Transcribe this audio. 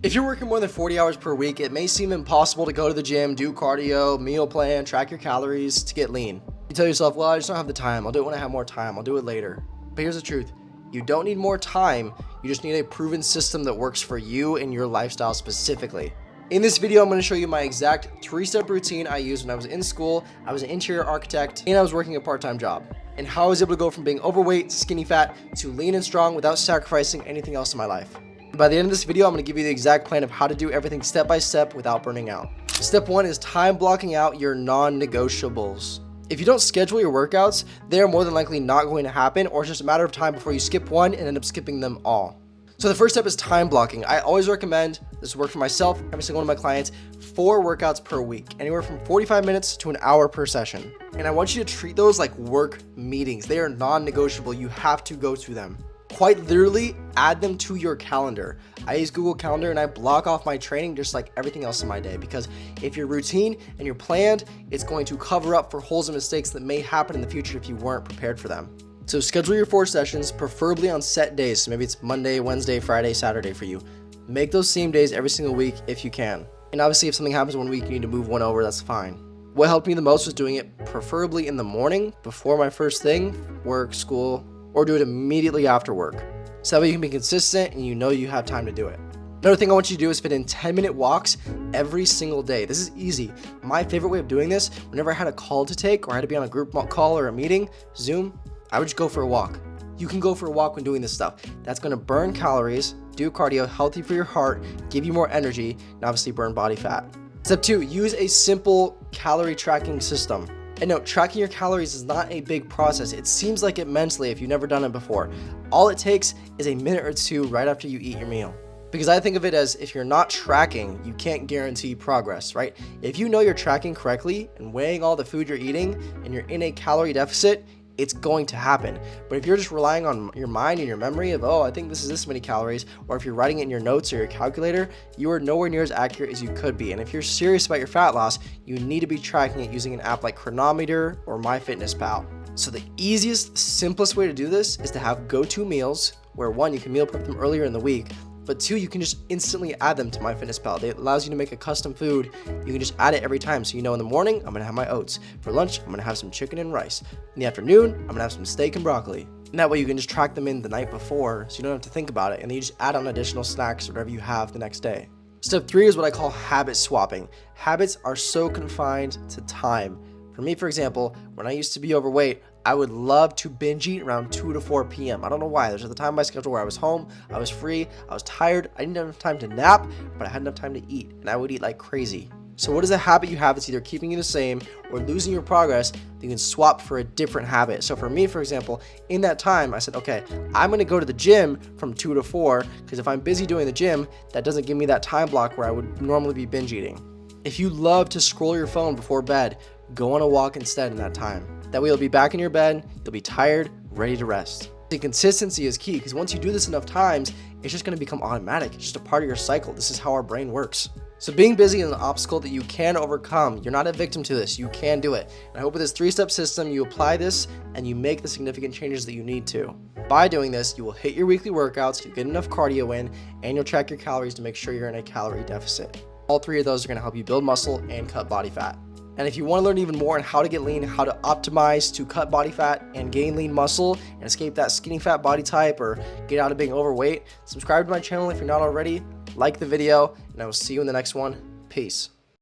If you're working more than 40 hours per week, it may seem impossible to go to the gym, do cardio, meal plan, track your calories to get lean. You tell yourself, well, I just don't have the time. I'll do it when I have more time. I'll do it later. But here's the truth. You don't need more time. You just need a proven system that works for you and your lifestyle specifically. In this video, I'm going to show you my exact 3-step routine I used when I was in school, I was an interior architect, and I was working a part-time job, and how I was able to go from being overweight, skinny fat, to lean and strong without sacrificing anything else in my life. By the end of this video, I'm going to give you the exact plan of how to do everything step by step without burning out. Step 1 is time blocking out your non-negotiables. If you don't schedule your workouts, they are more than likely not going to happen, or it's just a matter of time before you skip one and end up skipping them all. So the first step is time blocking. I always recommend, this works for myself, every single one of my clients, 4 workouts per week, anywhere from 45 minutes to an hour per session. And I want you to treat those like work meetings. They are non-negotiable. You have to go to them. Quite literally, add them to your calendar. I use Google Calendar and I block off my training just like everything else in my day, because if you're routine and you're planned, it's going to cover up for holes and mistakes that may happen in the future if you weren't prepared for them. So schedule your 4 sessions, preferably on set days. So maybe it's Monday, Wednesday, Friday, Saturday for you. Make those same days every single week if you can. And obviously if something happens one week, you need to move one over, that's fine. What helped me the most was doing it preferably in the morning before my first thing, work, school, or do it immediately after work. So that way you can be consistent and you know you have time to do it. Another thing I want you to do is fit in 10-minute walks every single day. This is easy. My favorite way of doing this, whenever I had a call to take or I had to be on a group call or a meeting, Zoom, I would just go for a walk. You can go for a walk when doing this stuff. That's gonna burn calories, do cardio, healthy for your heart, give you more energy, and obviously burn body fat. Step 2, use a simple calorie tracking system. And no, tracking your calories is not a big process. It seems like it mentally if you've never done it before. All it takes is a minute or two right after you eat your meal. Because I think of it as if you're not tracking, you can't guarantee progress, right? If you know you're tracking correctly and weighing all the food you're eating and you're in a calorie deficit, it's going to happen. But if you're just relying on your mind and your memory of, oh, I think this is this many calories, or if you're writing it in your notes or your calculator, you are nowhere near as accurate as you could be. And if you're serious about your fat loss, you need to be tracking it using an app like Chronometer or MyFitnessPal. So the easiest, simplest way to do this is to have go-to meals, where 1, you can meal prep them earlier in the week, but 2, you can just instantly add them to MyFitnessPal. It allows you to make a custom food. You can just add it every time. So you know in the morning, I'm gonna have my oats. For lunch, I'm gonna have some chicken and rice. In the afternoon, I'm gonna have some steak and broccoli. And that way you can just track them in the night before, so you don't have to think about it. And then you just add on additional snacks or whatever you have the next day. Step 3 is what I call habit swapping. Habits are so confined to time. For me, for example, when I used to be overweight, I would love to binge eat around 2 to 4 p.m. I don't know why. There's a time in my schedule where I was home, I was free, I was tired, I didn't have enough time to nap, but I had enough time to eat, and I would eat like crazy. So what is a habit you have that's either keeping you the same or losing your progress that you can swap for a different habit? So for me, for example, in that time, I said, okay, I'm going to go to the gym from 2 to 4, because if I'm busy doing the gym, that doesn't give me that time block where I would normally be binge eating. If you love to scroll your phone before bed, go on a walk instead in that time. That way you'll be back in your bed, you'll be tired, ready to rest. The consistency is key, because once you do this enough times, it's just going to become automatic. It's just a part of your cycle. This is how our brain works. So being busy is an obstacle that you can overcome. You're not a victim to this. You can do it. And I hope with this 3-step system, you apply this and you make the significant changes that you need to. By doing this, you will hit your weekly workouts, you'll get enough cardio in, and you'll track your calories to make sure you're in a calorie deficit. All 3 of those are going to help you build muscle and cut body fat. And if you want to learn even more on how to get lean, how to optimize to cut body fat and gain lean muscle and escape that skinny fat body type or get out of being overweight, subscribe to my channel if you're not already, like the video, and I will see you in the next one. Peace.